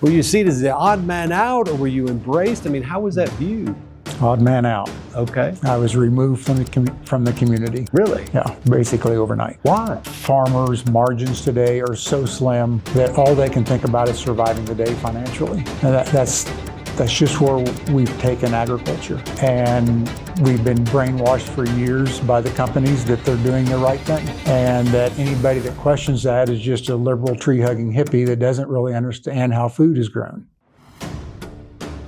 Were you seen as the odd man out, or were you embraced? I mean, how was that viewed? Odd man out. Okay. I was removed from the community. Really? Yeah, basically overnight. Why? Farmers' margins today are so slim that all they can think about is surviving the day financially. And that's just where we've taken agriculture. And we've been brainwashed for years by the companies that they're doing the right thing. And that anybody that questions that is just a liberal tree-hugging hippie that doesn't really understand how food is grown.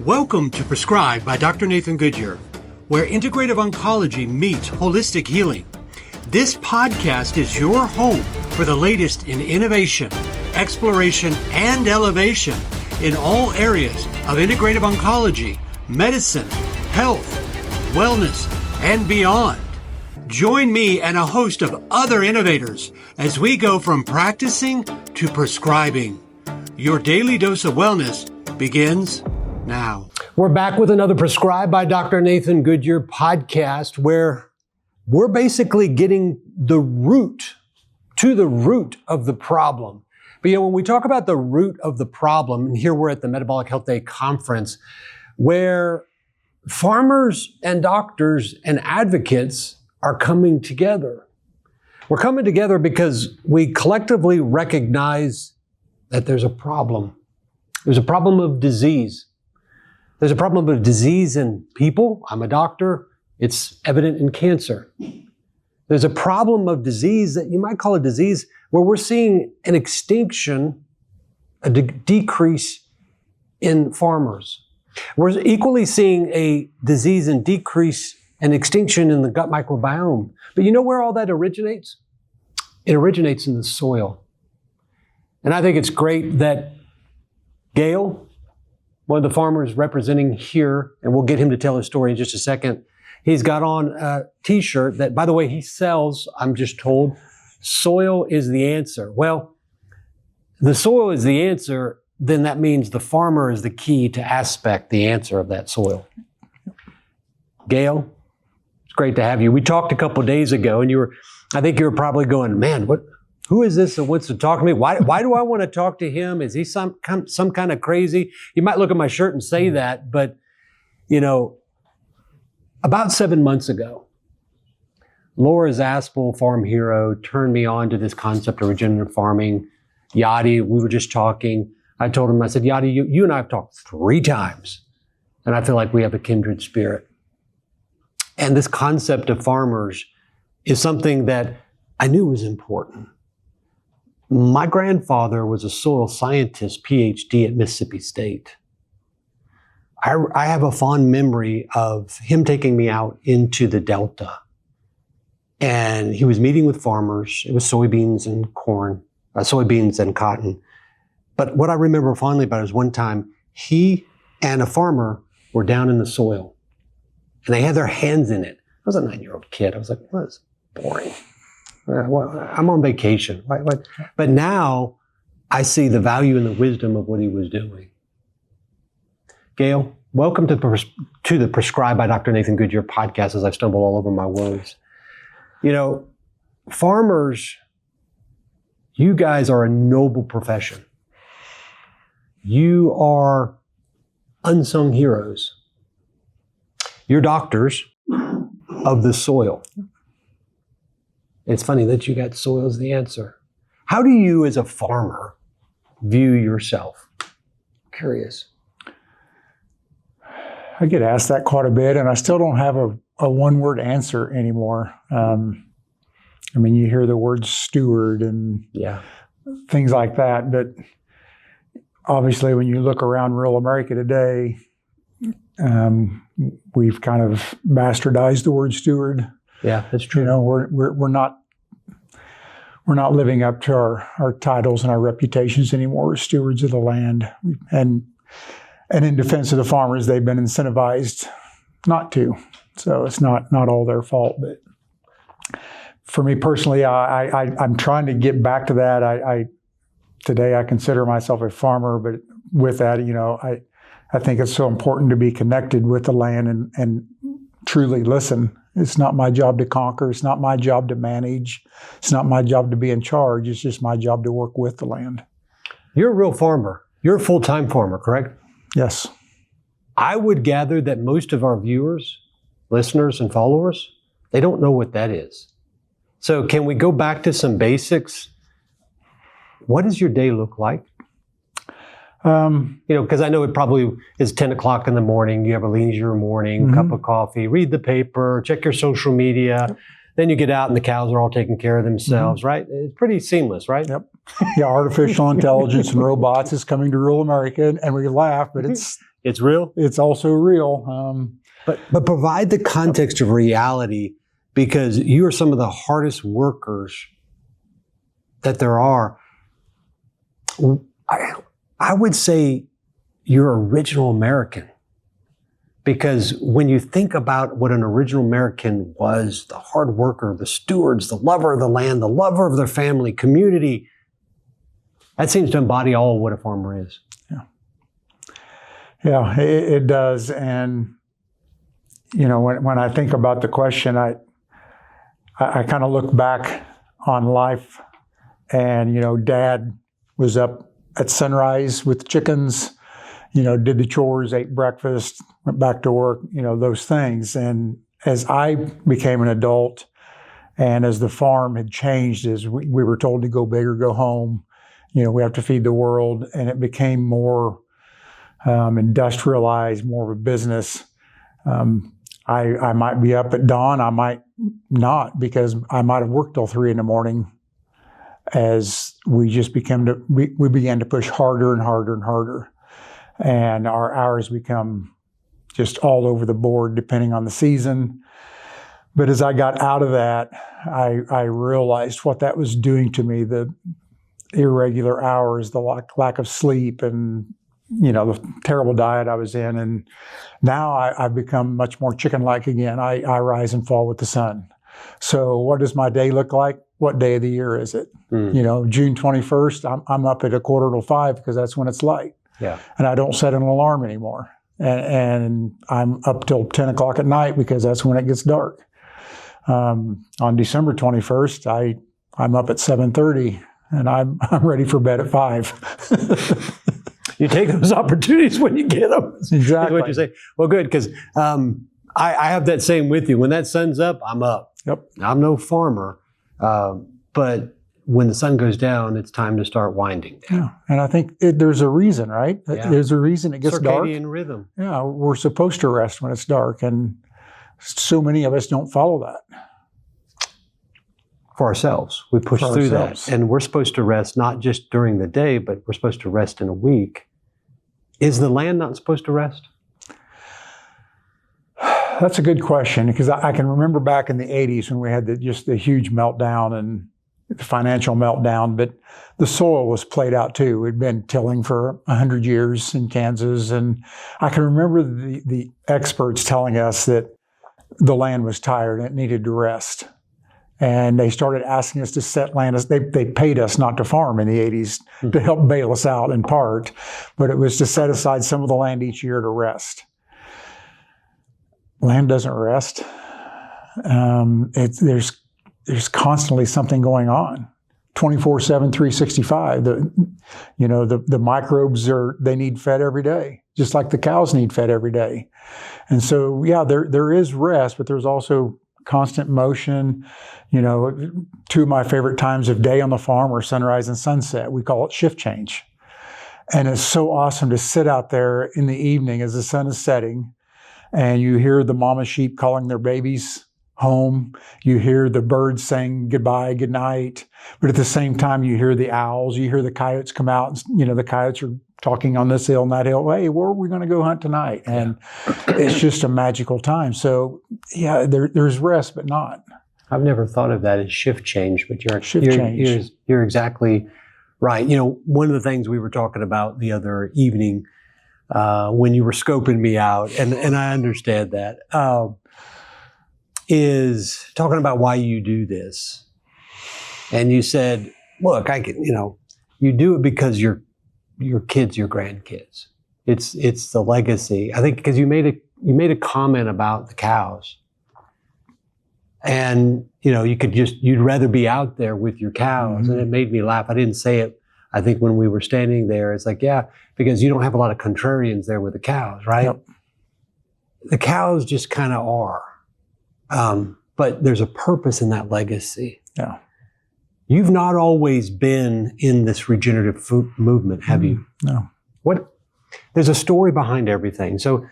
Welcome to Prescribed by Dr. Nathan Goodyear, where integrative oncology meets holistic healing. This podcast is your home for the latest in innovation, exploration, and elevation in all areas of integrative oncology, medicine, health, wellness, and beyond. Join me and a host of other innovators as we go from practicing to prescribing. Your daily dose of wellness begins now. We're back with another Prescribed by Dr. Nathan Goodyear podcast, where we're basically getting to the root of the problem. But when we talk about the root of the problem, and here we're at the Metabolic Health Day conference, where farmers and doctors and advocates are coming together. We're coming together because we collectively recognize that there's a problem. There's a problem of disease. There's a problem of disease in people. I'm a doctor. It's evident in cancer. There's a problem of disease that you might call a disease where we're seeing an extinction, a decrease in farmers. We're equally seeing a disease and decrease and extinction in the gut microbiome. But you know where all that originates? It originates in the soil. And I think it's great that Gail, one of the farmers representing here, and we'll get him to tell his story in just a second. He's got on a t-shirt that, by the way, he sells, I'm just told, soil is the answer. Well, the soil is the answer, then that means the farmer is the key to the answer of that soil. Gail, it's great to have you. We talked a couple of days ago, and I think you were probably going, man, who is this that wants to talk to me? Why do I want to talk to him? Is he some kind of crazy? You might look at my shirt and say that, but about 7 months ago, Laura Zaspel, Farm Hero, turned me on to this concept of regenerative farming. Yadi, we were just talking. I told him, I said, Yadi, you and I have talked 3 times, and I feel like we have a kindred spirit. And this concept of farmers is something that I knew was important. My grandfather was a soil scientist, PhD at Mississippi State. I have a fond memory of him taking me out into the Delta. And he was meeting with farmers. It was soybeans and soybeans and cotton. But what I remember fondly about it is one time he and a farmer were down in the soil. And they had their hands in it. I was a 9-year-old kid. I was like, well, that's boring. I'm on vacation. But now I see the value and the wisdom of what he was doing. Gail, welcome to the Prescribed by Dr. Nathan Goodyear podcast as I stumble all over my words. Farmers, you guys are a noble profession. You are unsung heroes. You're doctors of the soil. It's funny that you got soil as the answer. How do you as a farmer view yourself? Curious. I get asked that quite a bit, and I still don't have a one-word answer anymore. You hear the word steward and things like that, but obviously when you look around rural America today, we've kind of bastardized the word steward. Yeah, that's true. We're not living up to our titles and our reputations anymore. We're stewards of the land, and in defense of the farmers, they've been incentivized not to. So it's not all their fault. But for me personally, I'm trying to get back to that. Today I consider myself a farmer, but with that, I think it's so important to be connected with the land and truly listen. It's not my job to conquer. It's not my job to manage. It's not my job to be in charge. It's just my job to work with the land. You're a real farmer. You're a full-time farmer, correct? Yes. I would gather that most of our viewers, listeners, and followers, they don't know what that is. So can we go back to some basics? What does your day look like? Because I know it probably is 10 o'clock in the morning. You have a leisure morning, cup of coffee, read the paper, check your social media. Then you get out and the cows are all taking care of themselves, right? It's pretty seamless, right? Yep. Yeah, artificial intelligence and robots is coming to rule America, and we laugh, but it's real. It's also real. But provide the context of reality, because you are some of the hardest workers that there are. I would say you're original American, because when you think about what an original American was, the hard worker, the stewards, the lover of the land, the lover of their family, community, that seems to embody all of what a farmer is. Yeah, it does. And, when I think about the question, I kind of look back on life, and, Dad was up at sunrise with chickens, did the chores, ate breakfast, went back to work, those things. And as I became an adult, and as the farm had changed, as we were told to go big or go home, we have to feed the world, and it became more industrialized, more of a business. I might be up at dawn, I might not, because I might have worked till 3 a.m. as we just we began to push harder and harder and harder. And our hours become just all over the board, depending on the season. But as I got out of that, I realized what that was doing to me, the irregular hours, the lack of sleep, and the terrible diet I was in. And now I've become much more chicken-like again. I rise and fall with the sun. So what does my day look like? What day of the year is it? June 21st, I'm up at 4:45 because that's when it's light. Yeah. And I don't set an alarm anymore. And I'm up till 10 o'clock at night because that's when it gets dark. On December 21st, I'm up at 7:30 and I'm ready for bed at 5. You take those opportunities when you get them. Exactly. Is what you say. Well, good, because I have that same with you. When that sun's up, I'm up. Yep. I'm no farmer, but when the sun goes down, it's time to start winding down. Yeah, and I think there's a reason, right? Yeah. There's a reason it gets dark. Circadian rhythm. Yeah, we're supposed to rest when it's dark, and so many of us don't follow that. For ourselves. We push through that. And we're supposed to rest not just during the day, but we're supposed to rest in a week. Is the land not supposed to rest? That's a good question, because I can remember back in the 80s when we had just the huge meltdown and the financial meltdown, but the soil was played out too. We'd been tilling for 100 years in Kansas, and I can remember the experts telling us that the land was tired and it needed to rest. And they started asking us to set land. They paid us not to farm in the 80s to help bail us out in part, but it was to set aside some of the land each year to rest. Land doesn't rest. There's constantly something going on, 24/7, 365. The microbes they need fed every day, just like the cows need fed every day. And so, yeah, there is rest, but there's also constant motion. Two of my favorite times of day on the farm are sunrise and sunset. We call it shift change. And it's so awesome to sit out there in the evening as the sun is setting, and you hear the mama sheep calling their babies home. You hear the birds saying goodbye, good night. But at the same time, you hear the owls, you hear the coyotes come out. The coyotes are talking on this hill and that hill. Hey, where are we going to go hunt tonight? And it's just a magical time. So yeah, there's rest, but not. I've never thought of that as shift change, but you're exactly right. One of the things we were talking about the other evening when you were scoping me out, and I understand that, is talking about why you do this. And you said, look, you do it because your kids, your grandkids. It's the legacy. I think because you made a comment about the cows. And, you'd rather be out there with your cows. Mm-hmm. And it made me laugh. I didn't say it I think when we were standing there, it's like, yeah, because you don't have a lot of contrarians there with the cows, right? Yep. The cows just kind of are. But there's a purpose in that legacy. Yeah. You've not always been in this regenerative food movement, have you? No. There's a story behind everything. So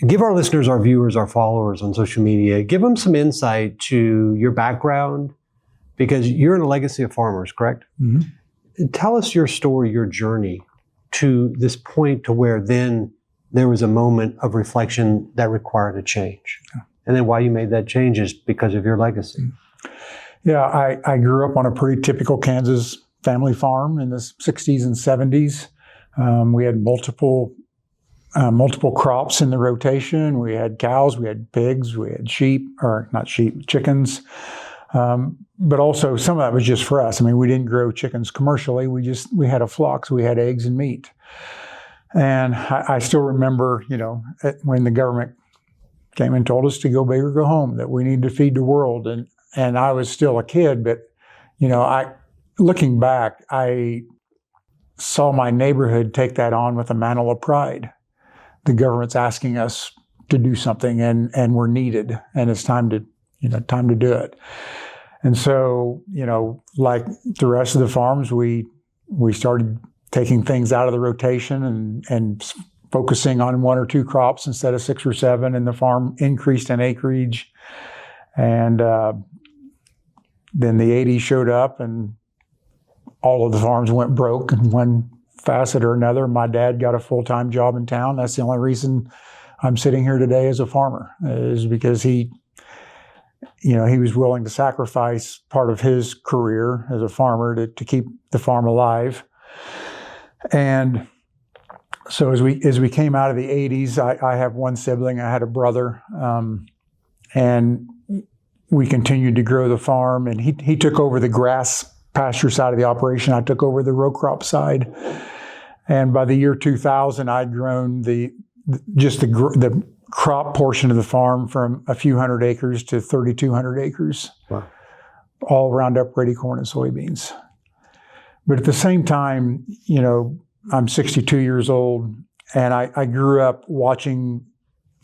give our listeners, our viewers, our followers on social media, give them some insight to your background, because you're in a legacy of farmers, correct? Mm-hmm. Tell us your story, your journey to this point to where then there was a moment of reflection that required a change. Yeah. And then why you made that change is because of your legacy. Yeah, I grew up on a pretty typical Kansas family farm in the 60s and 70s. We had multiple crops in the rotation. We had cows, we had pigs, we had chickens. But also some of that was just for us. I mean, we didn't grow chickens commercially. We had a flock, so we had eggs and meat. And I still remember, when the government came and told us to go big or go home, that we need to feed the world. And I was still a kid, but, looking back, I saw my neighborhood take that on with a mantle of pride. The government's asking us to do something, and we're needed, and it's time to do it. And so, like the rest of the farms, we started taking things out of the rotation and focusing on 1 or 2 crops instead of 6 or 7, and the farm increased in acreage. And then the 80s showed up, and all of the farms went broke in one facet or another. My dad got a full-time job in town. That's the only reason I'm sitting here today as a farmer, is because he was willing to sacrifice part of his career as a farmer to keep the farm alive. And so as we came out of the 80s, I have one sibling. I had a brother, and we continued to grow the farm. And he took over the grass pasture side of the operation. I took over the row crop side. And by the year 2000, I'd grown the crop portion of the farm from a few hundred acres to 3,200 acres. Wow. All Roundup Ready corn and soybeans. But at the same time, I'm 62 years old, and I grew up watching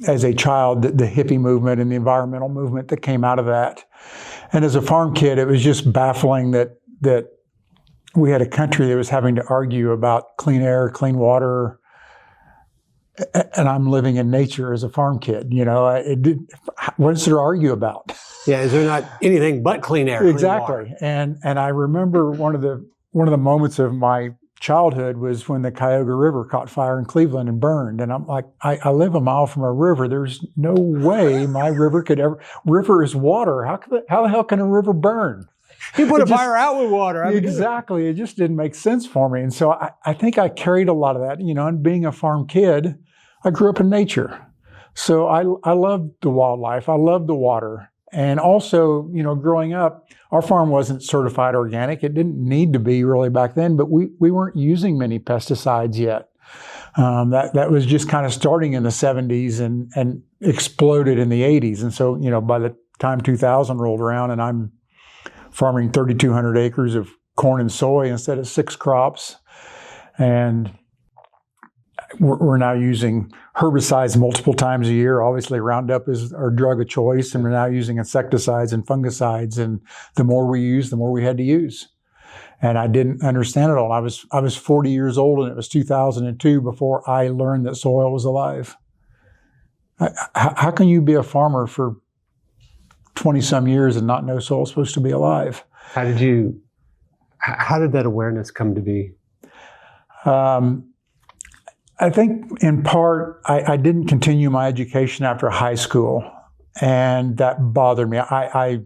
as a child the hippie movement and the environmental movement that came out of that. And as a farm kid, it was just baffling that we had a country that was having to argue about clean air, clean water, and I'm living in nature as a farm kid. What is there to argue about? Yeah, is there not anything but clean air? Exactly. And I remember one of the moments of my childhood was when the Cuyahoga River caught fire in Cleveland and burned. And I'm like, I live a mile from a river. There's no way my river could ever. River is water. How the hell can a river burn? You put a fire out with water. Exactly. It just didn't make sense for me. And so I think I carried a lot of that, and being a farm kid, I grew up in nature. So I loved the wildlife. I loved the water. And also, growing up, our farm wasn't certified organic. It didn't need to be really back then, but we weren't using many pesticides yet. That was just kind of starting in the 70s and exploded in the 80s. And so, by the time 2000 rolled around and I'm farming 3,200 acres of corn and soy instead of 6 crops. And we're now using herbicides multiple times a year. Obviously, Roundup is our drug of choice, and we're now using insecticides and fungicides. And the more we use, the more we had to use. And I didn't understand it all. I was 40 years old, and it was 2002 before I learned that soil was alive. How can you be a farmer for 20-some years and not know soil's supposed to be alive? How did that awareness come to be? I think in part, I didn't continue my education after high school, and that bothered me. I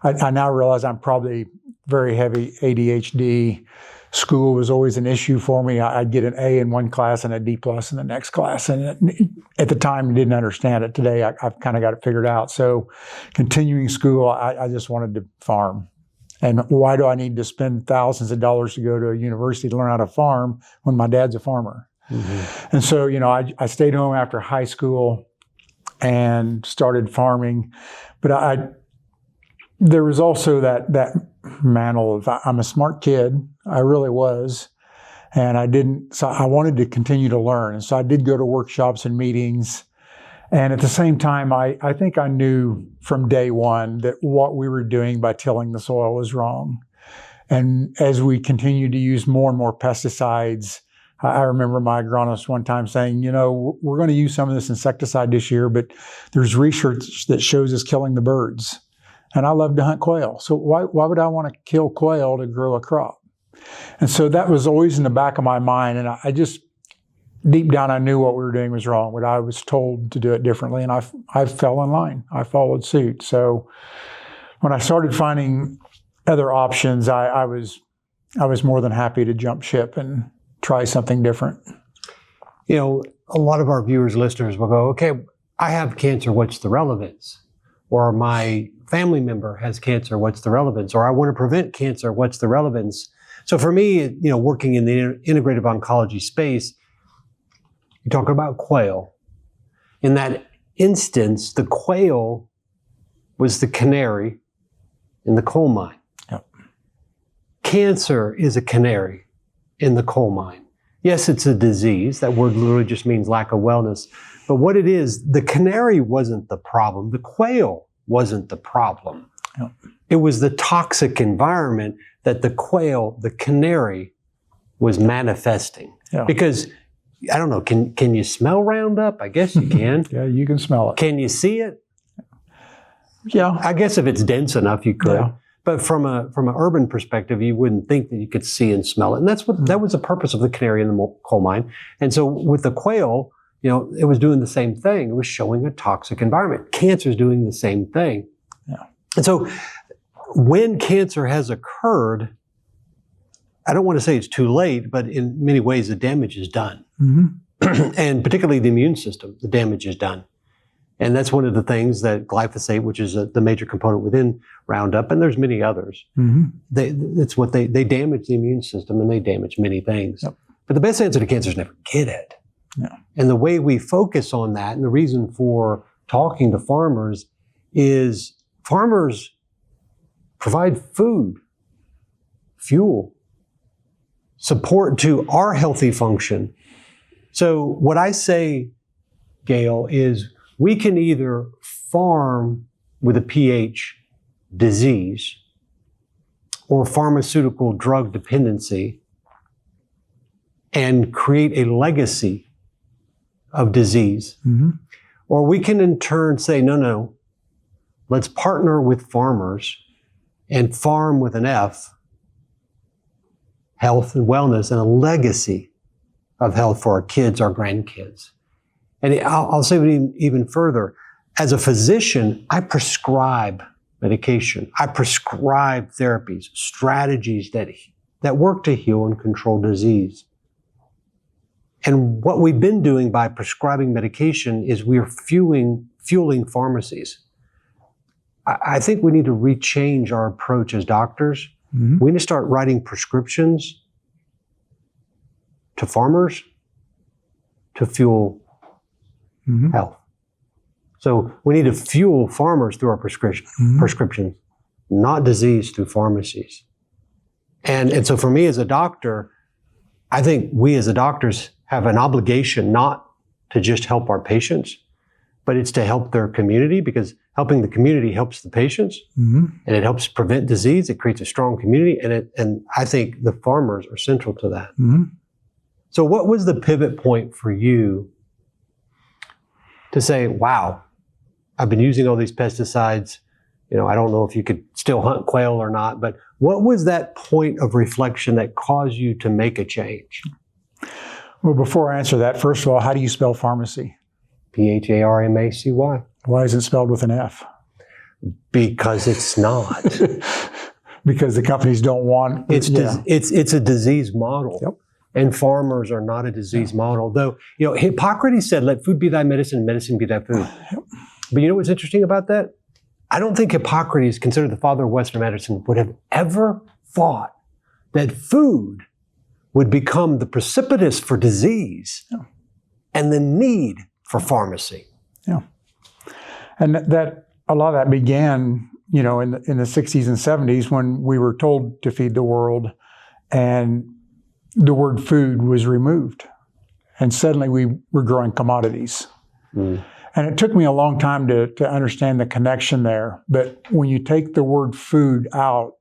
now realize I'm probably very heavy ADHD. School was always an issue for me. I'd get an A in one class and a D+ in the next class. And at the time, I didn't understand it. Today, I've kind of got it figured out. So continuing school, I just wanted to farm. And why do I need to spend thousands of dollars to go to a university to learn how to farm when my dad's a farmer? Mm-hmm. And so, I stayed home after high school and started farming. But there was also that mantle of, I'm a smart kid. I really was. And so I wanted to continue to learn. And so I did go to workshops and meetings. And at the same time, I think I knew from day one that what we were doing by tilling the soil was wrong. And as we continued to use more and more pesticides, I remember my agronomist one time saying, we're going to use some of this insecticide this year, but there's research that shows it's killing the birds. And I love to hunt quail. So why would I want to kill quail to grow a crop? And so that was always in the back of my mind. And I just, deep down, I knew what we were doing was wrong, but I was told to do it differently. And I fell in line. I followed suit. So when I started finding other options, I was more than happy to jump ship and try something different. A lot of our viewers, listeners will go, okay, I have cancer, what's the relevance? Or my family member has cancer, what's the relevance? Or I want to prevent cancer, what's the relevance? So for me, working in the integrative oncology space, you talk about quail. In that instance, the quail was the canary in the coal mine. Yep. Cancer is a canary in the coal mine. Yes, it's a disease. That word literally just means lack of wellness. But what it is, the canary wasn't the problem. The quail wasn't the problem. Yep. It was the toxic environment that the quail, the canary, was manifesting. Yeah. Because, I don't know, can you smell Roundup? I guess you can. Yeah, you can smell it. Can you see it? Yeah. I guess if it's dense enough, you could. Yeah. But from an urban perspective, you wouldn't think that you could see and smell it. And that was the purpose of the canary in the coal mine. And so with the quail, it was doing the same thing. It was showing a toxic environment. Cancer is doing the same thing. Yeah. And so when cancer has occurred, I don't want to say it's too late, but in many ways the damage is done. Mm-hmm. And particularly the immune system, the damage is done. And that's one of the things that glyphosate, which is the major component within Roundup, and there's many others, it's what they damage the immune system and they damage many things. Yep. But the best answer to cancer is never get it. Yeah. And the way we focus on that, and the reason for talking to farmers is farmers provide food, fuel, support to our healthy function. So what I say, Gail, is we can either farm with a pH disease or pharmaceutical drug dependency and create a legacy of disease. Mm-hmm. Or we can in turn say, no, let's partner with farmers and farm with an F, health and wellness, and a legacy of health for our kids, our grandkids. And I'll say it even further. As a physician, I prescribe medication. I prescribe therapies, strategies that work to heal and control disease. And what we've been doing by prescribing medication is we're fueling pharmacies. I think we need to rechange our approach as doctors. Mm-hmm. We need to start writing prescriptions to farmers to fuel health. So we need to fuel farmers through our prescriptions, not disease through pharmacies. And so for me as a doctor, I think we as doctors have an obligation not to just help our patients, but it's to help their community, because helping the community helps the patients, and it helps prevent disease. It creates a strong community, and I think the farmers are central to that. Mm-hmm. So what was the pivot point for you to say, wow, I've been using all these pesticides. I don't know if you could still hunt quail or not, but what was that point of reflection that caused you to make a change? Well, before I answer that, first of all, how do you spell pharmacy? Pharmacy. Why is it spelled with an F? Because it's not. Because the companies don't want it's a disease model. Yep. And farmers are not a disease model. Though, Hippocrates said, let food be thy medicine, medicine be thy food. Yep. But you know what's interesting about that? I don't think Hippocrates, considered the father of Western medicine, would have ever thought that food would become the precipitous for disease and the need for pharmacy. Yeah. And that a lot of that began, in the 60s and 70s when we were told to feed the world. And the word food was removed. And suddenly we were growing commodities. And it took me a long time to understand the connection there. But when you take the word food out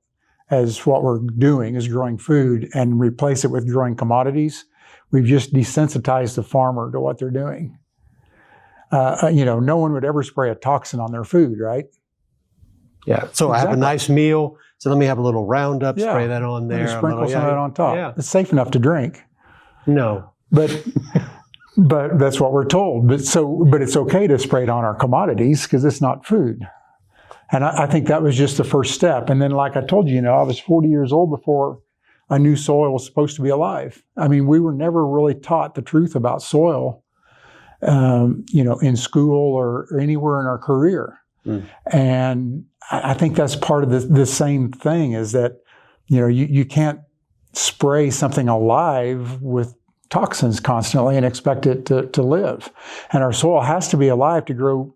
as what we're doing is growing food and replace it with growing commodities, we've just desensitized the farmer to what they're doing. No one would ever spray a toxin on their food, right? Yeah. So I have a nice meal. So let me have a little Roundup, spray that on there. Sprinkle some of that on top. Yeah. It's safe enough to drink. No. But that's what we're told. But it's okay to spray it on our commodities because it's not food. And I think that was just the first step. And then, like I told you, I was 40 years old before I knew soil was supposed to be alive. I mean, we were never really taught the truth about soil, in school or anywhere in our career. And I think that's part of the same thing is that, you can't spray something alive with toxins constantly and expect it to live. And our soil has to be alive to grow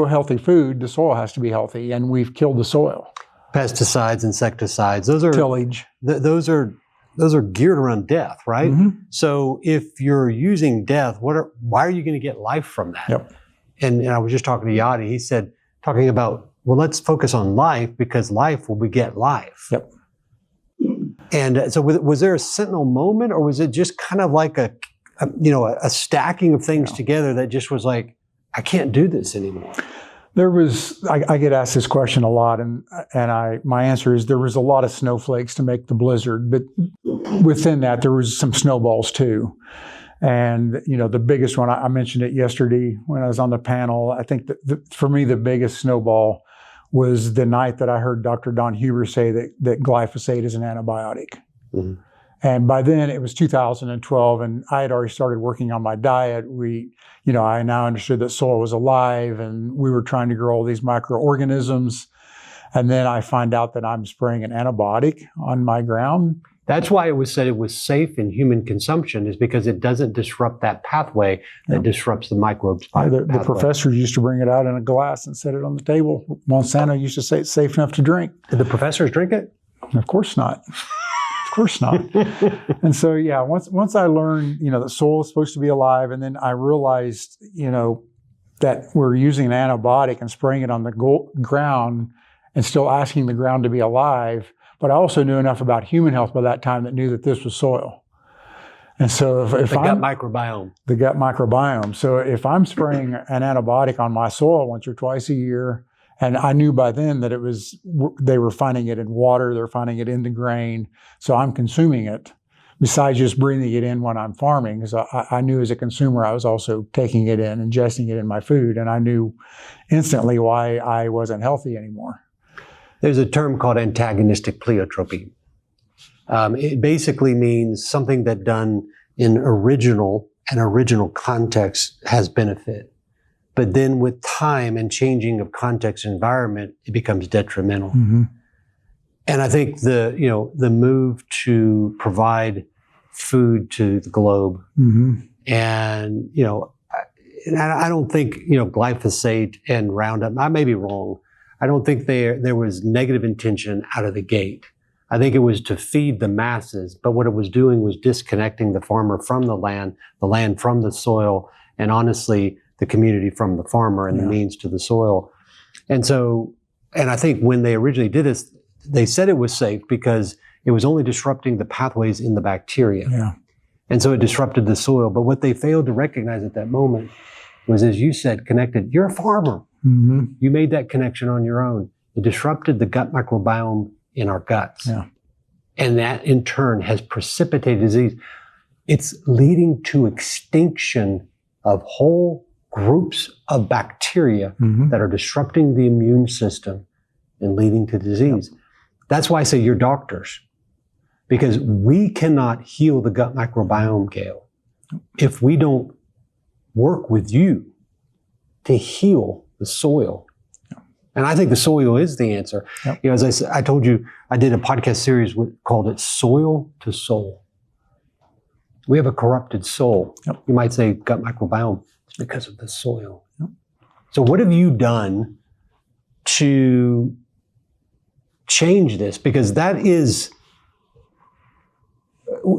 healthy food. The soil has to be healthy, and we've killed the soil. Pesticides, insecticides, those are tillage. Those are geared around death, right? So if you're using death, why are you going to get life from that? Yep. And I was just talking to Yadi. He said, talking about, well, let's focus on life because life will beget life. Yep. And so was there a sentinel moment, or was it just kind of like a stacking of things together that just was like, I can't do this anymore? There was, I get asked this question a lot, and my answer is there was a lot of snowflakes to make the blizzard, but within that there was some snowballs too. And the biggest one, I mentioned it yesterday when I was on the panel. I think that for me the biggest snowball was the night that I heard Dr. Don Huber say that glyphosate is an antibiotic. And by then it was 2012, and I had already started working on my diet. I now understood that soil was alive, and we were trying to grow all these microorganisms. And then I find out that I'm spraying an antibiotic on my ground. That's why it was said it was safe in human consumption, is because it doesn't disrupt that pathway that disrupts the microbes. The professors used to bring it out in a glass and set it on the table. Monsanto used to say it's safe enough to drink. Did the professors drink it? Of course not. Of course not. And so, once I learned, that soil is supposed to be alive, and then I realized, that we're using an antibiotic and spraying it on the ground and still asking the ground to be alive. But I also knew enough about human health by that time that knew that this was soil. And so if the gut microbiome. The gut microbiome. So if I'm spraying an antibiotic on my soil once or twice a year, and I knew by then that they were finding it in water, they're finding it in the grain, so I'm consuming it, besides just breathing it in when I'm farming. Because I knew as a consumer I was also taking it in, ingesting it in my food, and I knew instantly why I wasn't healthy anymore. There's a term called antagonistic pleiotropy. It basically means something that done in original context has benefit. But then with time and changing of context and environment, it becomes detrimental. And I think the move to provide food to the globe, and I don't think glyphosate and Roundup, I may be wrong, I don't think there was negative intention out of the gate. I think it was to feed the masses, but what it was doing was disconnecting the farmer from the land from the soil, and honestly, the community from the farmer and the means to the soil. And I think when they originally did this, they said it was safe because it was only disrupting the pathways in the bacteria. Yeah. And so it disrupted the soil. But what they failed to recognize at that moment was, as you said, connected. You're a farmer. You made that connection on your own. It disrupted the gut microbiome in our guts. Yeah. And that in turn has precipitated disease. It's leading to extinction of whole groups of bacteria that are disrupting the immune system and leading to disease. That's why I say you're doctors, because we cannot heal the gut microbiome, Gail, if we don't work with you to heal the soil. And I think the soil is the answer. As I told you, I did a podcast series called it Soil to Soul. We have a corrupted soul. You might say gut microbiome. It's because of the soil. So what have you done to change this? Because that is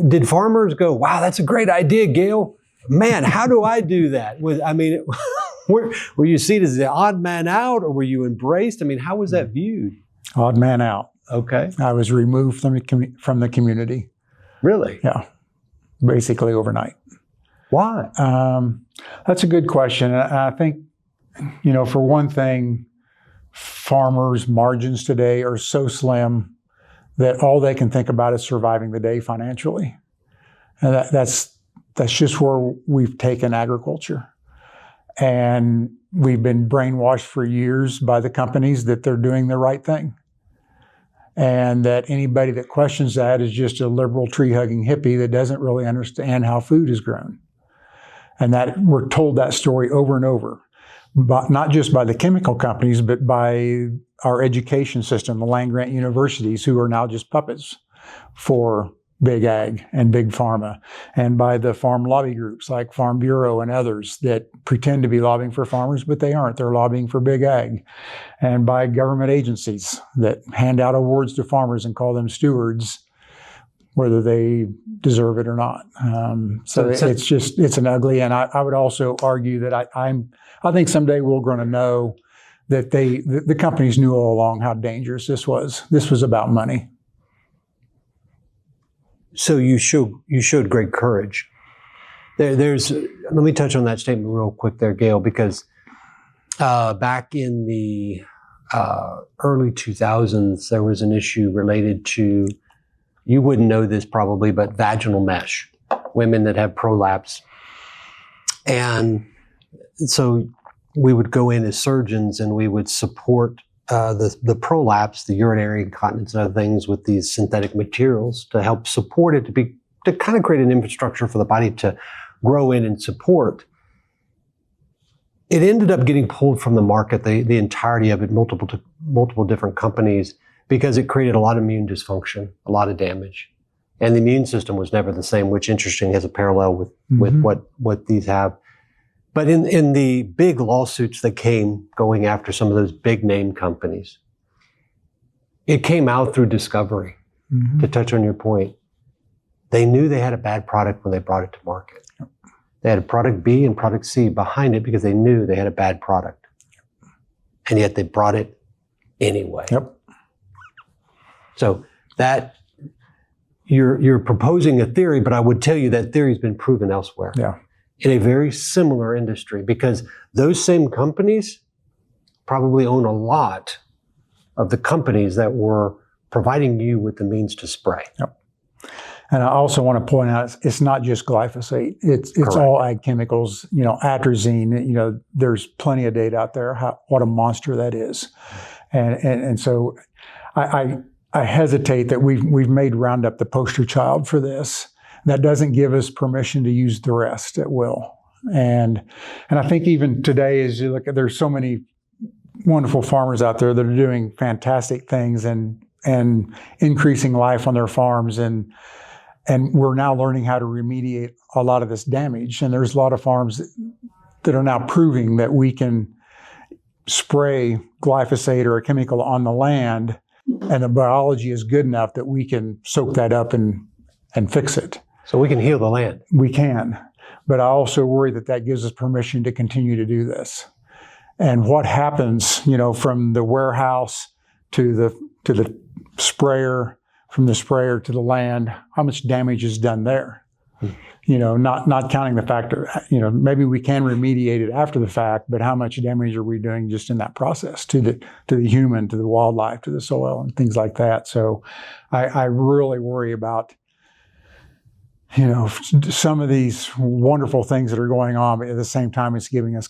did farmers go, wow, that's a great idea, Gail? Man, how do I do that? Were you seen as the odd man out, or were you embraced? I mean, how was that viewed? Odd man out. Okay. I was removed from the community. Really? Yeah, basically overnight. Why? That's a good question. I think, for one thing, farmers' margins today are so slim that all they can think about is surviving the day financially. And that's just where we've taken agriculture. And we've been brainwashed for years by the companies that they're doing the right thing. And that anybody that questions that is just a liberal tree-hugging hippie that doesn't really understand how food is grown. And that we're told that story over and over, but not just by the chemical companies, but by our education system, the land-grant universities, who are now just puppets for big ag and big pharma, and by the farm lobby groups like Farm Bureau and others that pretend to be lobbying for farmers, but they aren't. They're lobbying for big ag, and by government agencies that hand out awards to farmers and call them stewards, whether they deserve it or not. So it's an ugly, and I would also argue that I think someday we're going to know that the companies knew all along how dangerous this was. This was about money. So you showed great courage. Let me touch on that statement real quick there, Gail, because back in the early 2000s, there was an issue related to, you wouldn't know this probably, but vaginal mesh, women that have prolapse. And so we would go in as surgeons and we would support the prolapse, the urinary incontinence and other things with these synthetic materials to help support it, to kind of create an infrastructure for the body to grow in and support. It ended up getting pulled from the market, the entirety of it, multiple different companies, because it created a lot of immune dysfunction, a lot of damage. And the immune system was never the same, which interesting has a parallel with what these have. But in the big lawsuits that came going after some of those big name companies, it came out through discovery. To touch on your point, they knew they had a bad product when they brought it to market. They had a product B and product C behind it because they knew they had a bad product. And yet they brought it anyway. Yep. So that you're proposing a theory, but I would tell you that theory has been proven elsewhere. Yeah. In a very similar industry, because those same companies probably own a lot of the companies that were providing you with the means to spray. Yep. And I also want to point out, it's not just glyphosate. It's all ag chemicals, atrazine, there's plenty of data out there, what a monster that is. And so I hesitate that we've made Roundup the poster child for this. That doesn't give us permission to use the rest at will. And I think even today, as you look at, there's so many wonderful farmers out there that are doing fantastic things and increasing life on their farms. And we're now learning how to remediate a lot of this damage. And there's a lot of farms that are now proving that we can spray glyphosate or a chemical on the land, and the biology is good enough that we can soak that up and fix it. So we can heal the land. We can. But I also worry that gives us permission to continue to do this. And what happens, from the warehouse to the sprayer, from the sprayer to the land, how much damage is done there? Not counting the fact that, maybe we can remediate it after the fact, but how much damage are we doing just in that process to the human, to the wildlife, to the soil, and things like that. So I really worry about some of these wonderful things that are going on, but at the same time, it's giving us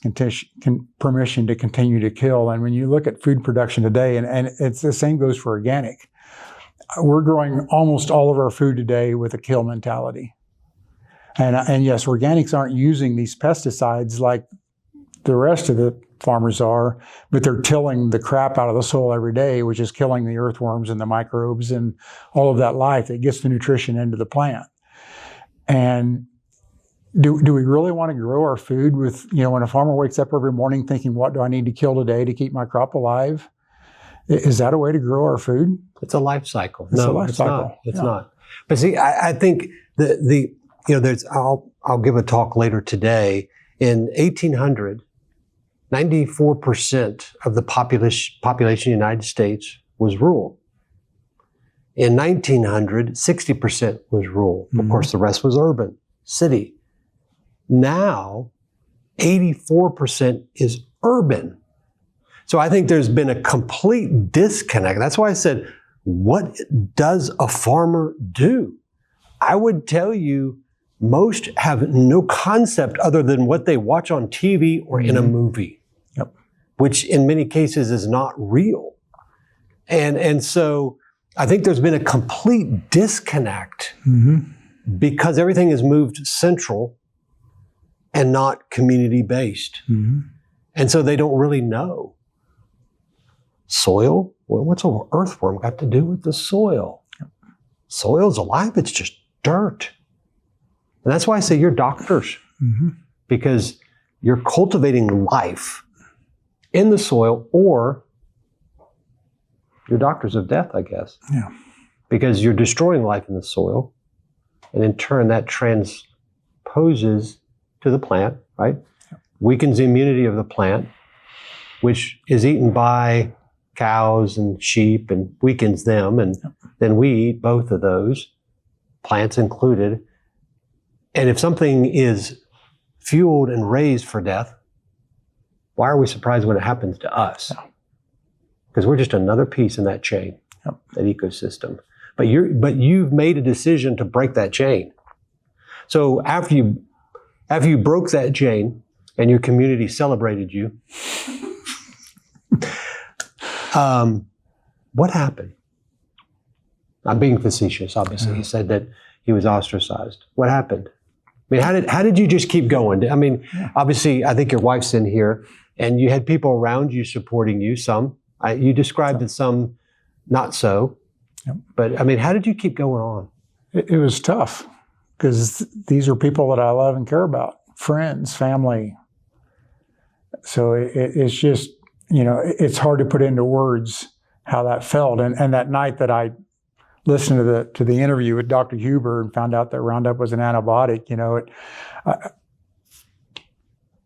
permission to continue to kill. And when you look at food production today, and it's the same goes for organic, we're growing almost all of our food today with a kill mentality. And yes, organics aren't using these pesticides like the rest of the farmers are, but they're tilling the crap out of the soil every day, which is killing the earthworms and the microbes and all of that life that gets the nutrition into the plant. And do we really want to grow our food with, when a farmer wakes up every morning thinking, what do I need to kill today to keep my crop alive? Is that a way to grow our food? It's a life cycle. It's a life cycle. It's not. But see, I think I'll give a talk later today. In 1800, 94% of the population of the United States was rural. In 1900, 60% was rural. Of course, the rest was urban, city. Now, 84% is urban. So I think there's been a complete disconnect. That's why I said, what does a farmer do? I would tell you, most have no concept other than what they watch on TV or in a movie, which in many cases is not real. And so I think there's been a complete disconnect because everything has moved central and not community-based. And so they don't really know. Soil? Well, what's an earthworm got to do with the soil? Soil's alive, it's just dirt. And that's why I say you're doctors, because you're cultivating life in the soil, or you're doctors of death, I guess. Yeah. Because you're destroying life in the soil, and in turn that transposes to the plant, right? Weakens the immunity of the plant, which is eaten by cows and sheep and weakens them, and then we eat both of those, plants included. And if something is fueled and raised for death, why are we surprised when it happens to us? Because we're just another piece in that chain, that ecosystem. But you've made a decision to break that chain. So after you broke that chain and your community celebrated you, what happened? I'm being facetious, obviously. He said that he was ostracized. What happened? I mean, how did you just keep going? I mean, obviously, I think your wife's in here, and you had people around you supporting you. Some you described it, some not so. But I mean, how did you keep going on? It was tough because these are people that I love and care about, friends, family. So it's just, it's hard to put into words how that felt. And that night that I listened to the interview with Dr. Huber and found out that Roundup was an antibiotic,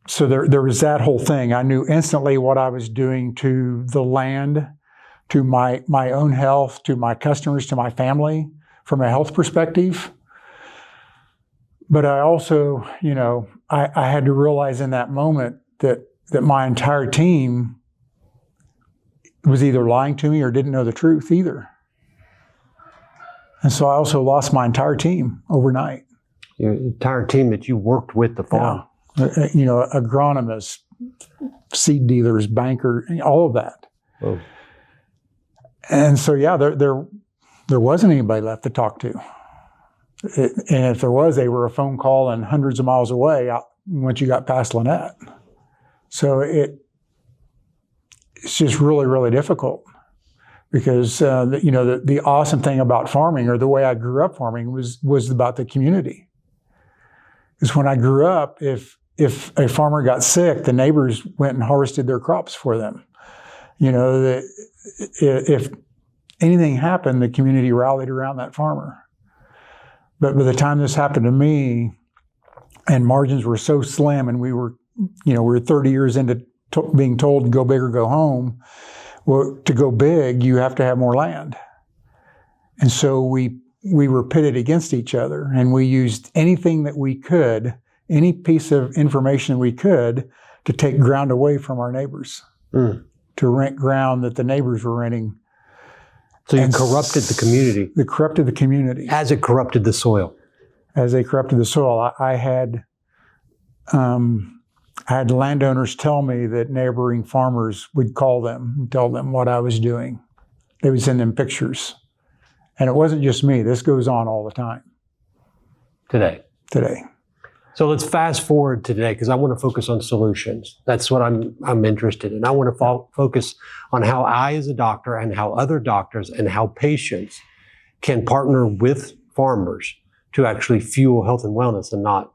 so there was that whole thing. I knew instantly what I was doing to the land, to my own health, to my customers, to my family, from a health perspective. But I also, I had to realize in that moment that my entire team was either lying to me or didn't know the truth either. And so I also lost my entire team overnight. Your entire team that you worked with the farm. Yeah. Agronomists, seed dealers, banker, all of that. Oh. And so, there wasn't anybody left to talk to. And if there was, they were a phone call and hundreds of miles away once you got past Lynette. So it's just really, really difficult. Because the awesome thing about farming, or the way I grew up farming, was about the community. Because when I grew up, if a farmer got sick, the neighbors went and harvested their crops for them. If anything happened, the community rallied around that farmer. But by the time this happened to me, and margins were so slim, and we were 30 years into being told to go big or go home. Well, to go big, you have to have more land. And so we were pitted against each other, and we used anything that we could, any piece of information we could, to take ground away from our neighbors, to rent ground that the neighbors were renting. So you corrupted the community. They corrupted the community. As it corrupted the soil. As they corrupted the soil. I had landowners tell me that neighboring farmers would call them and tell them what I was doing. They would send them pictures. And it wasn't just me. This goes on all the time. Today. So let's fast forward to today, because I want to focus on solutions. That's what I'm interested in. I want to focus on how I, as a doctor, and how other doctors and how patients can partner with farmers to actually fuel health and wellness, and not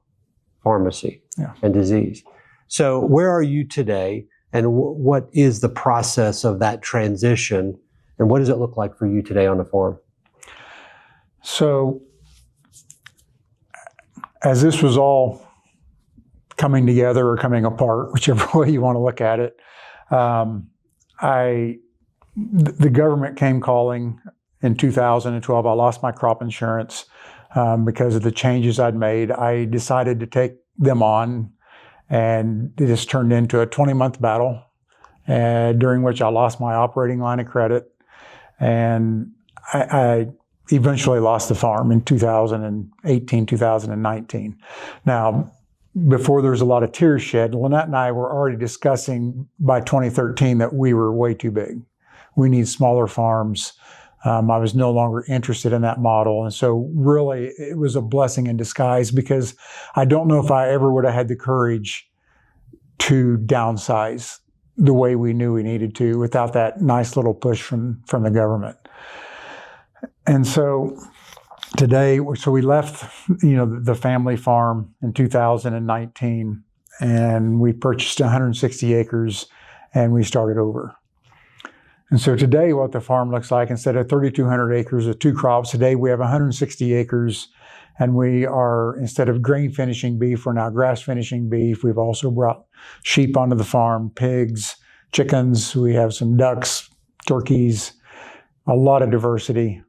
pharmacy and disease. So where are you today, and what is the process of that transition, and what does it look like for you today on the farm? So as this was all coming together or coming apart, whichever way you want to look at it, the government came calling in 2012. I lost my crop insurance because of the changes I'd made. I decided to take them on, and it just turned into a 20-month battle, during which I lost my operating line of credit, and I eventually lost the farm in 2018, 2019. Now, before there was a lot of tears shed, Lynette and I were already discussing by 2013 that we were way too big. We need smaller farms. I was no longer interested in that model. And so really it was a blessing in disguise, because I don't know if I ever would have had the courage to downsize the way we knew we needed to without that nice little push from the government. And so today, we left, the family farm in 2019, and we purchased 160 acres and we started over. And so today what the farm looks like, instead of 3,200 acres of 2 crops, today we have 160 acres, and we are, instead of grain finishing beef, we're now grass finishing beef. We've also brought sheep onto the farm, pigs, chickens. We have some ducks, turkeys, a lot of diversity.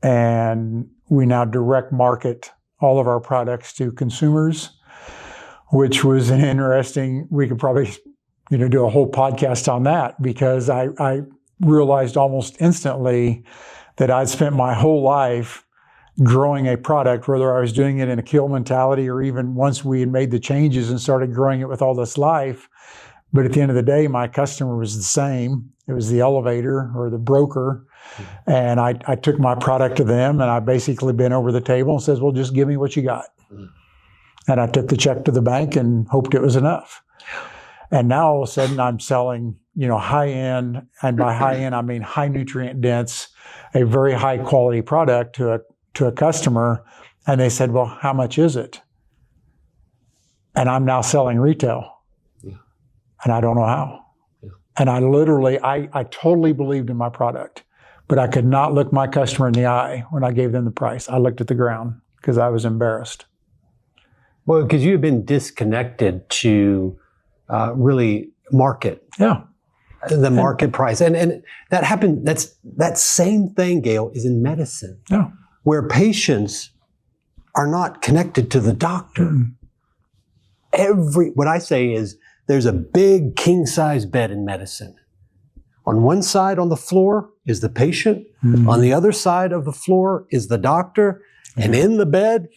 And we now direct market all of our products to consumers, which was an interesting, we could probably do a whole podcast on that, because I realized almost instantly that I'd spent my whole life growing a product, whether I was doing it in a kill mentality or even once we had made the changes and started growing it with all this life. But at the end of the day, my customer was the same. It was the elevator or the broker. And I took my product to them, and I basically bent over the table and says, well, just give me what you got. And I took the check to the bank and hoped it was enough. And now all of a sudden I'm selling, high end, and by high end, I mean high nutrient dense, a very high quality product to a customer. And they said, well, how much is it? And I'm now selling retail. Yeah. And I don't know how. Yeah. And I totally believed in my product, but I could not look my customer in the eye when I gave them the price. I looked at the ground because I was embarrassed. Well, because you have been disconnected to really market. Yeah. The market price. And that happened, that same thing, Gail, is in medicine. Yeah. Where patients are not connected to the doctor. What I say is there's a big king-size bed in medicine. On one side on the floor is the patient. On the other side of the floor is the doctor. And in the bed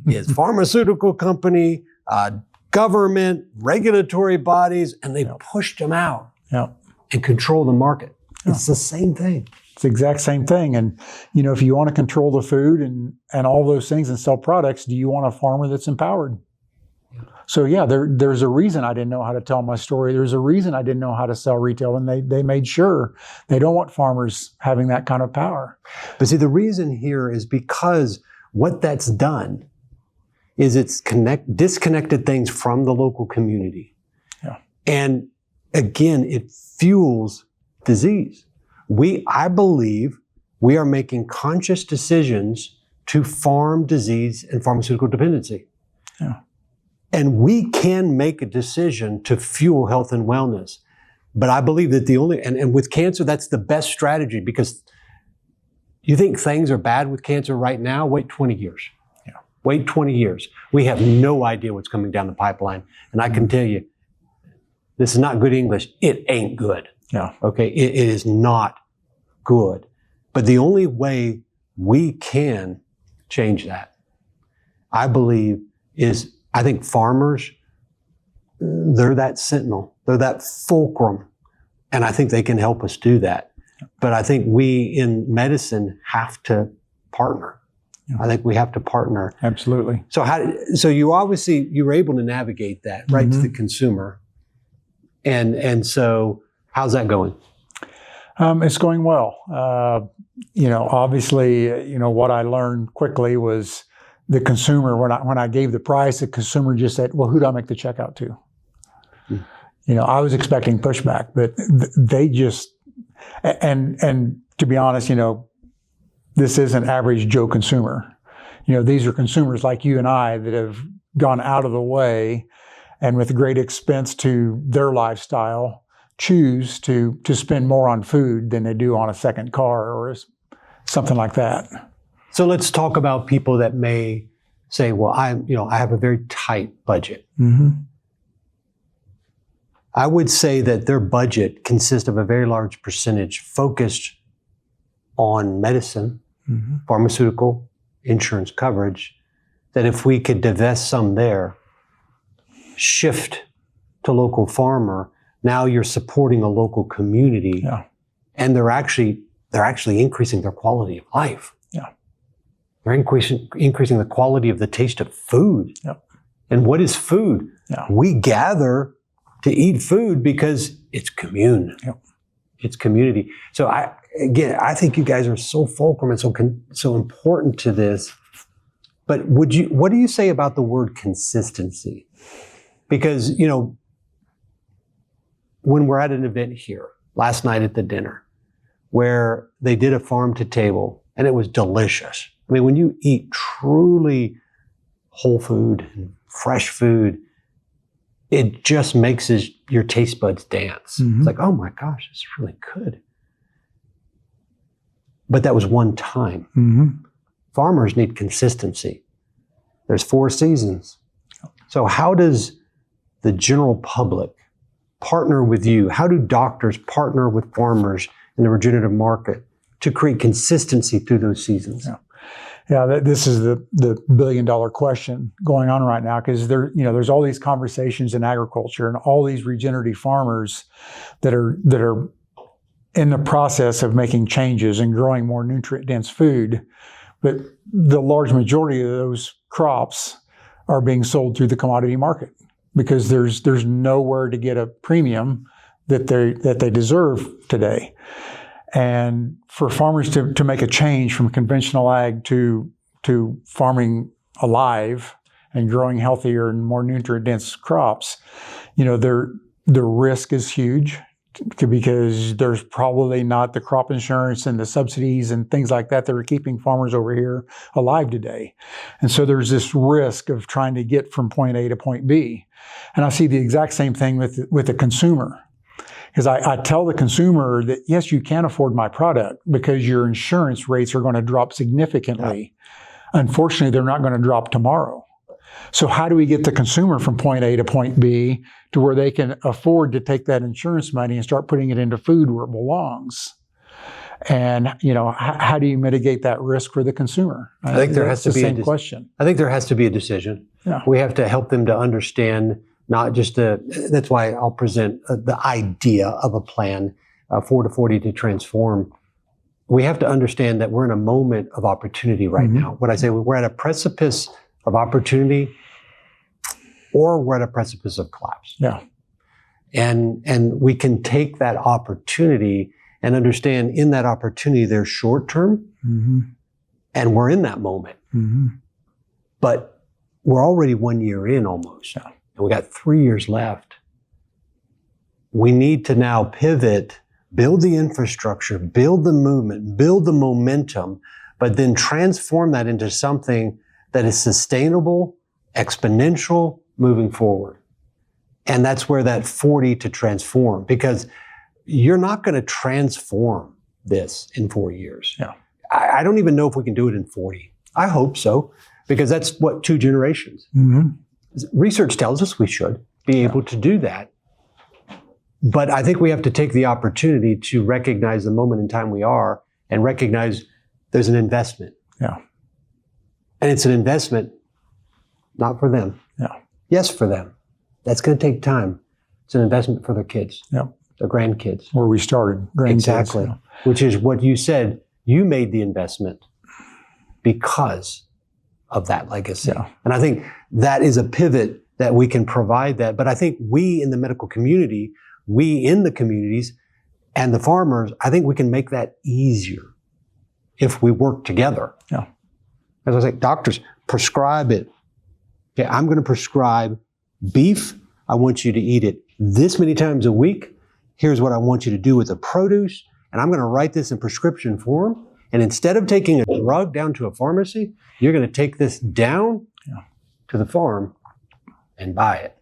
is pharmaceutical company, government, regulatory bodies, and they pushed them out and control the market. It's the same thing. It's the exact same thing. And, if you want to control the food and all those things and sell products, do you want a farmer that's empowered? So there's a reason I didn't know how to tell my story. There's a reason I didn't know how to sell retail, and they made sure they don't want farmers having that kind of power. But see, the reason here is because what that's done is it's disconnected things from the local community. Yeah. And again, it fuels disease. I believe we are making conscious decisions to farm disease and pharmaceutical dependency. Yeah. And we can make a decision to fuel health and wellness. But I believe that and with cancer, that's the best strategy, because you think things are bad with cancer right now? Wait 20 years. Yeah. Wait 20 years. We have no idea what's coming down the pipeline. And I can tell you, this is not good English. It ain't good. Yeah. Okay. It is not good. But the only way we can change that, I believe, is I think farmers, they're that sentinel. They're that fulcrum. And I think they can help us do that. But I think we in medicine have to partner. Yeah. I think we have to partner. Absolutely. So you were able to navigate that right to the consumer. And so how's that going? It's going well. Obviously, what I learned quickly was the consumer, when I gave the price, the consumer just said, well, who do I make the check out to? I was expecting pushback, but they just, and to be honest, this isn't average Joe consumer. these are consumers like you and I that have gone out of the way and with great expense to their lifestyle choose to spend more on food than they do on a second car or something like that. So let's talk about people that may say, well, I have a very tight budget. Mm-hmm. I would say that their budget consists of a very large percentage focused on medicine, Mm-hmm. pharmaceutical, insurance coverage, that if we could divest some there, shift to local farmer, now you're supporting a local community, Yeah. and they're actually increasing their quality of life. Yeah. They're increasing the quality of the taste of food. Yeah. And what is food? Yeah. We gather to eat food because it's commune. Yeah. It's community. So I think you guys are so fulcrum and so important to this. But what do you say about the word consistency? Because, when we're at an event here, last night at the dinner, where they did a farm to table and it was delicious. I mean, when you eat truly whole food and fresh food, it just makes your taste buds dance. Mm-hmm. It's like, oh my gosh, it's really good. But that was one time. Mm-hmm. Farmers need consistency. There's 4 seasons. So how does the general public partner with you? How do doctors partner with farmers in the regenerative market to create consistency through those seasons? Yeah, this is the billion-dollar question going on right now, because there's all these conversations in agriculture and all these regenerative farmers that are in the process of making changes and growing more nutrient-dense food, but the large majority of those crops are being sold through the commodity market because there's nowhere to get a premium that they deserve today. And for farmers to make a change from conventional ag to farming alive and growing healthier and more nutrient-dense crops, the risk is huge because there's probably not the crop insurance and the subsidies and things like that are keeping farmers over here alive today. And so there's this risk of trying to get from point A to point B. And I see the exact same thing with the consumer. Because I tell the consumer that, yes, you can afford my product because your insurance rates are going to drop significantly. Yeah. Unfortunately, they're not going to drop tomorrow. So how do we get the consumer from point A to point B to where they can afford to take that insurance money and start putting it into food where it belongs? And, how do you mitigate that risk for the consumer? I think there has to be the same question. I think there has to be a decision. Yeah. We have to help them to understand not just that's why I'll present the idea of a plan, 4 to 40 to transform. We have to understand that we're in a moment of opportunity right now. When I say we're at a precipice of opportunity or we're at a precipice of collapse. Yeah. And we can take that opportunity and understand in that opportunity there's short term and we're in that moment. But we're already 1 year in almost. Yeah. And we got 3 years left. We need to now pivot, build the infrastructure, build the movement, build the momentum, but then transform that into something that is sustainable, exponential, moving forward. And that's where that 40 to transform, because you're not going to transform this in 4 years. Yeah. I don't even know if we can do it in 40. I hope so, because that's 2 generations. Research tells us we should be able to do that. But I think we have to take the opportunity to recognize the moment in time we are and recognize there's an investment. Yeah. And it's an investment not for them. Yeah. Yes, for them. That's going to take time. It's an investment for their kids, Yeah. their grandkids. Where we started. Grandkids. Exactly. Yeah. Which is what you said. You made the investment because of that legacy. Yeah. And I think that is a pivot that we can provide that. But I think we in the medical community, we in the communities and the farmers, I think we can make that easier if we work together. Yeah. As I say, doctors, prescribe it. Okay, I'm going to prescribe beef. I want you to eat it this many times a week. Here's what I want you to do with the produce. And I'm going to write this in prescription form. And instead of taking a drug down to a pharmacy, you're going to take this down to the farm and buy it.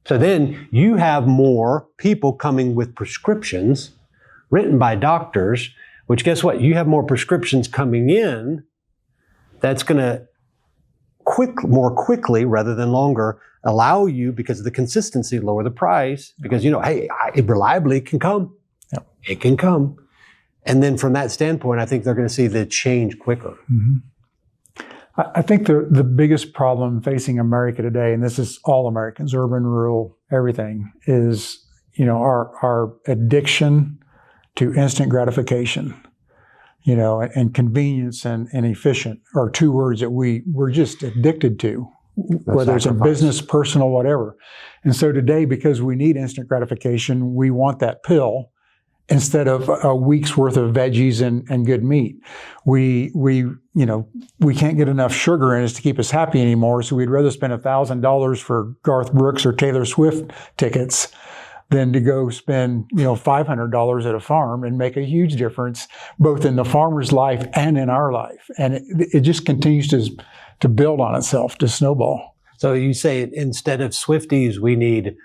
So then you have more people coming with prescriptions written by doctors, which guess what? You have more prescriptions coming in. That's going to more quickly rather than longer allow you, because of the consistency, lower the price because, hey, it reliably can come. Yep. It can come. And then from that standpoint, I think they're going to see the change quicker. Mm-hmm. I think the biggest problem facing America today, and this is all Americans, urban, rural, everything, is, our addiction to instant gratification, and convenience and efficient are two words that we're just addicted to, whether it's in business, personal, whatever. And so today, because we need instant gratification, we want that pill instead of a week's worth of veggies and good meat. We can't get enough sugar in us to keep us happy anymore, so we'd rather spend $1,000 for Garth Brooks or Taylor Swift tickets than to go spend, $500 at a farm and make a huge difference both in the farmer's life and in our life. And it just continues to build on itself, to snowball. So you say instead of Swifties, we need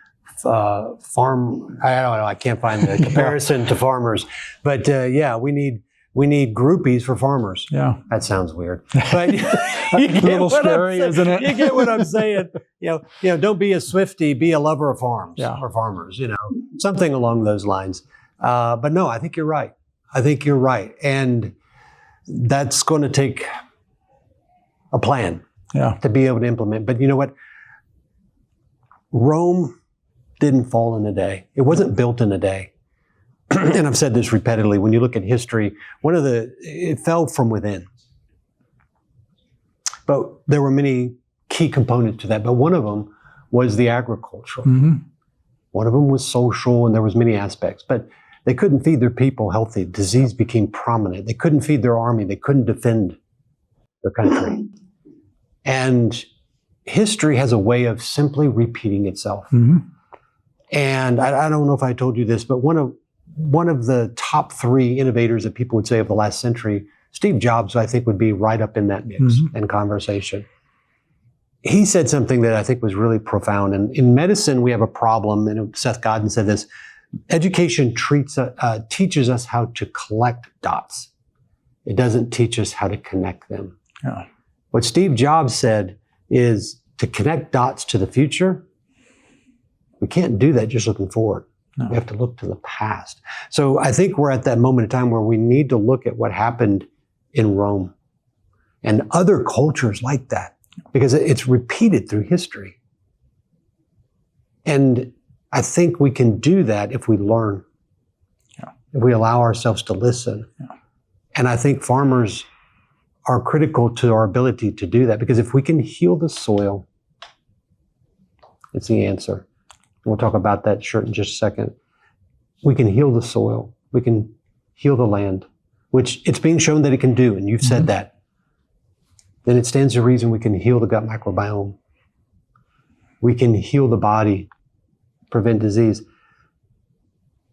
farm. I don't know. I can't find the comparison to farmers, but we need groupies for farmers. Yeah, that sounds weird, but a little scary, isn't it? You get what I'm saying. Don't be a Swiftie, be a lover of farms or farmers. Something along those lines. But no, I think you're right. And that's going to take a plan to be able to implement. But you know what? Rome didn't fall in a day. It wasn't built in a day. And I've said this repetitively. When you look at history, it fell from within. But there were many key components to that. But one of them was the agricultural. Mm-hmm. One of them was social, and there was many aspects. But they couldn't feed their people healthy. Disease became prominent. They couldn't feed their army. They couldn't defend their country. And history has a way of simply repeating itself. Mm-hmm. And I don't know if I told you this, but one of the top 3 innovators that people would say of the last century, Steve Jobs, I think would be right up in that mix and conversation. He said something that I think was really profound. And in medicine, we have a problem, and Seth Godin said this: education teaches us how to collect dots. It doesn't teach us how to connect them. Yeah. What Steve Jobs said is to connect dots to the future. We can't do that just looking forward. No. We have to look to the past. So I think we're at that moment in time where we need to look at what happened in Rome and other cultures like that, because it's repeated through history. And I think we can do that if we learn, if we allow ourselves to listen. Yeah. And I think farmers are critical to our ability to do that, because if we can heal the soil, it's the answer. We'll talk about that in just a second. We can heal the soil. We can heal the land, which it's being shown that it can do, and you've said that. Then it stands to reason we can heal the gut microbiome. We can heal the body, prevent disease,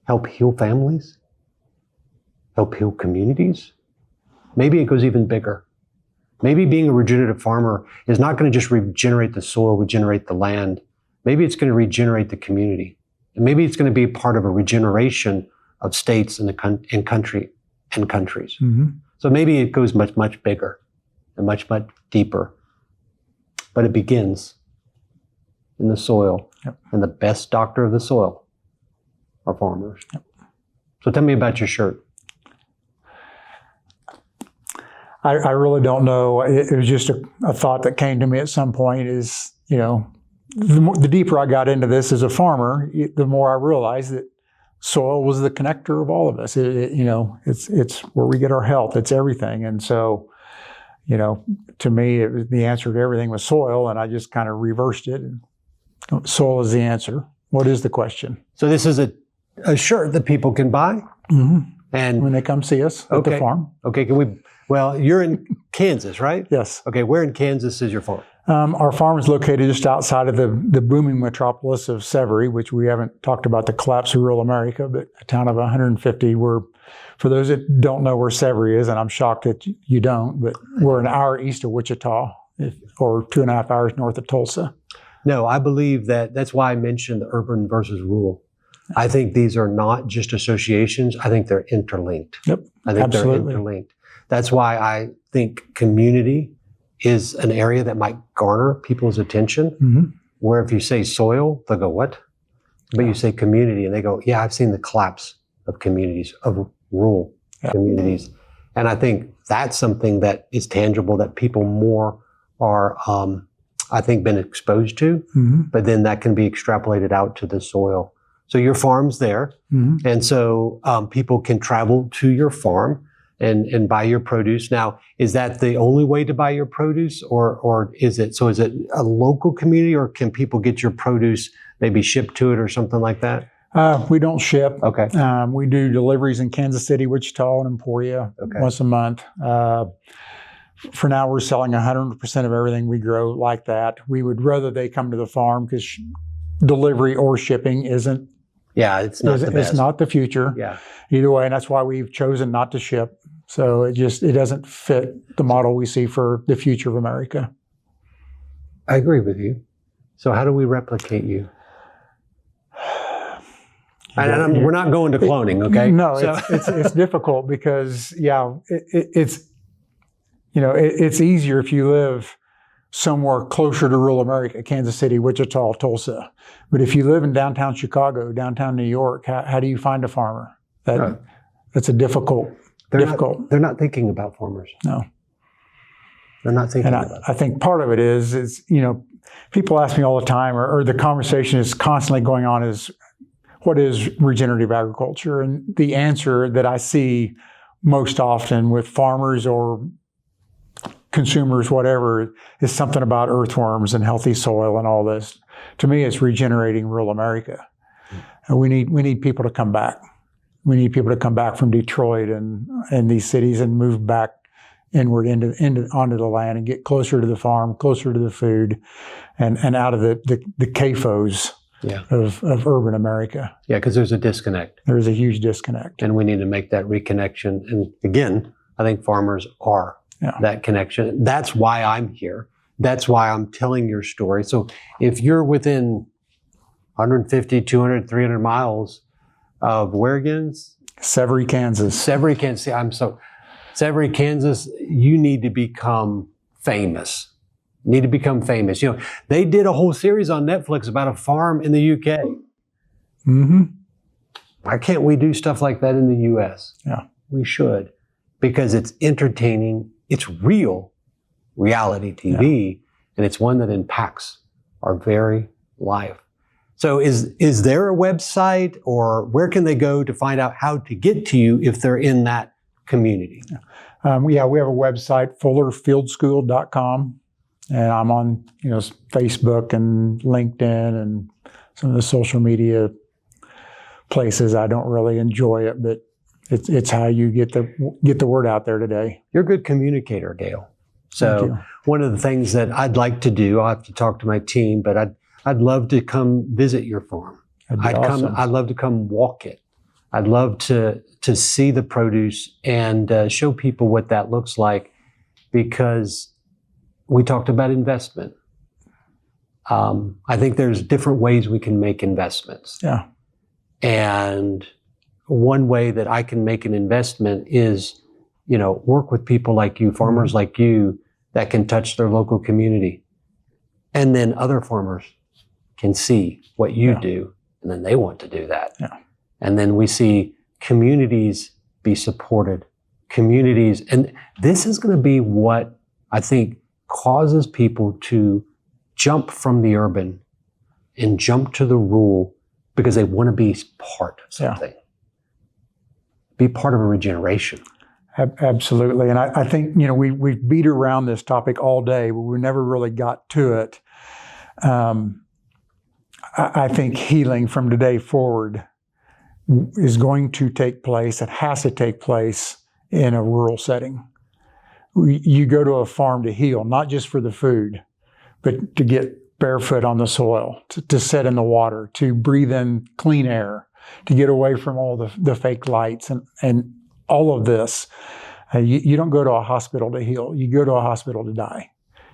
help heal families, help heal communities. Maybe it goes even bigger. Maybe being a regenerative farmer is not going to just regenerate the soil, regenerate the land. Maybe it's going to regenerate the community. And maybe it's going to be a part of a regeneration of states and countries. Mm-hmm. So maybe it goes much, much bigger and much, much deeper. But it begins in the soil. Yep. And the best doctor of the soil are farmers. Yep. So tell me about your shirt. I really don't know. It was just a thought that came to me at some point is, the deeper I got into this as a farmer, the more I realized that soil was the connector of all of us. It's where we get our health. It's everything. And so, to me, the answer to everything was soil, and I just kind of reversed it. Soil is the answer. What is the question? So this is a shirt that people can buy? Mm-hmm. And when they come see us at the farm. Okay, well, you're in Kansas, right? Yes. Okay, where in Kansas is your farm? Our farm is located just outside of the booming metropolis of Severy, which we haven't talked about the collapse of rural America, but a town of 150. For those that don't know where Severy is, and I'm shocked that you don't, but we're an hour east of Wichita, or 2.5 hours north of Tulsa. No, I believe that's why I mentioned the urban versus rural. I think these are not just associations. I think they're interlinked. Yep, I think absolutely. they're interlinked. That's why I think community is an area that might garner people's attention. Mm-hmm. Where if you say soil, they'll go, what? But you say community, and they go, yeah, I've seen the collapse of communities, of rural communities. And I think that's something that is tangible that people more are, I think, been exposed to. Mm-hmm. But then that can be extrapolated out to the soil. So your farm's there. Mm-hmm. And so people can travel to your farm and buy your produce. Now, is that the only way to buy your produce, or is it a local community, or can people get your produce maybe shipped to it or something like that? We don't ship. Okay. We do deliveries in Kansas City, Wichita, and Emporia once a month. For now, we're selling 100% of everything we grow like that. We would rather they come to the farm because delivery or shipping isn't. Yeah, it's not the best. It's not the future. Yeah. Either way, and that's why we've chosen not to ship. So it doesn't fit the model we see for the future of America. I agree with you. So how do we replicate you? We're not going to cloning, okay? No, it's difficult because it's easier if you live somewhere closer to rural America, Kansas City, Wichita, Tulsa. But if you live in downtown Chicago, downtown New York, how do you find a farmer? That's a difficult. They're not thinking about farmers. No. They're not thinking about it. I think part of it is people ask me all the time, or the conversation is constantly going on is, what is regenerative agriculture? And the answer that I see most often with farmers or consumers, whatever, is something about earthworms and healthy soil and all this. To me, it's regenerating rural America. And we need people to come back. We need people to come back from Detroit and these cities and move back inward onto the land and get closer to the farm, closer to the food, and out of the CAFOs of urban America. Yeah, because there's a disconnect. There's a huge disconnect. And we need to make that reconnection. And again, I think farmers are that connection. That's why I'm here. That's why I'm telling your story. So if you're within 150, 200, 300 miles of where again? Severy, Kansas. Severy, Kansas. Severy, Kansas, you need to become famous. Need to become famous. They did a whole series on Netflix about a farm in the UK. Mm-hmm. Why can't we do stuff like that in the US? Yeah. We should. Because it's entertaining. It's real reality TV. And it's one that impacts our very life. So is there a website, or where can they go to find out how to get to you if they're in that community? We have a website, fullerfieldschool.com, and I'm on Facebook and LinkedIn and some of the social media places. I don't really enjoy it, but it's how you get the word out there today. You're a good communicator, Gail. So one of the things that I'd like to do, I'll have to talk to my team, but I'd love to come visit your farm. I'd love to come walk it. I'd love to see the produce and show people what that looks like, because we talked about investment. I think there's different ways we can make investments. Yeah. And one way that I can make an investment is, work with people like you, farmers like you, that can touch their local community. And then other farmers can see what you do, and then they want to do that. Yeah. And then we see communities be supported. Communities, and this is going to be what I think causes people to jump from the urban and jump to the rural, because they want to be part of something. Be part of a regeneration. Absolutely. And I think, we've beat around this topic all day, but we never really got to it. I think healing from today forward is going to take place. It has to take place in a rural setting. You go to a farm to heal, not just for the food, but to get barefoot on the soil, to sit in the water, to breathe in clean air, to get away from all the fake lights and all of this. You don't go to a hospital to heal. You go to a hospital to die.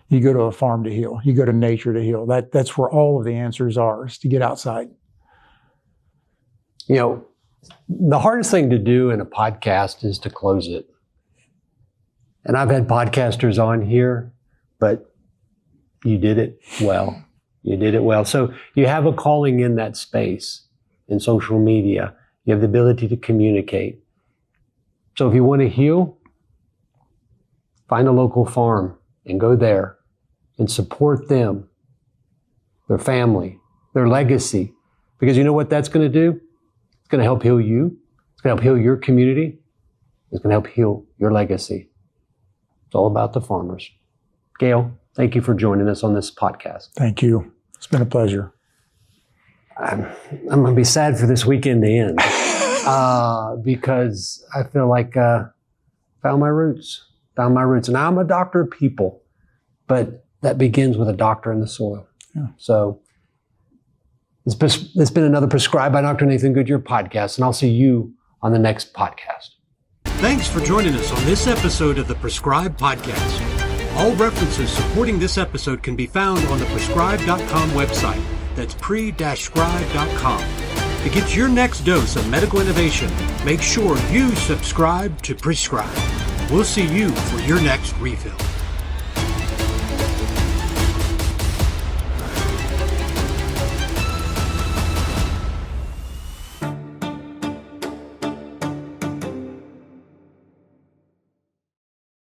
You go to a farm to heal. You go to nature to heal. That's where all of the answers are, is to get outside. You know, the hardest thing to do in a podcast is to close it. And I've had podcasters on here, but you did it well. You did it well. So you have a calling in that space, in social media. You have the ability to communicate. So if you want to heal, find a local farm and go there and support them, their family, their legacy. Because you know what that's going to do? It's going to help heal you. It's going to help heal your community. It's going to help heal your legacy. It's all about the farmers. Gail, thank you for joining us on this podcast. Thank you. It's been a pleasure. I'm going to be sad for this weekend to end because I feel like found my roots. And I'm a doctor of people, but that begins with a doctor in the soil. Yeah. So it's been another Prescribed by Dr. Nathan Goodyear podcast, and I'll see you on the next podcast. Thanks for joining us on this episode of the Prescribe Podcast. All references supporting this episode can be found on the prescribe.com website. That's pre-scribe.com. To get your next dose of medical innovation, make sure you subscribe to Prescribe. We'll see you for your next refill.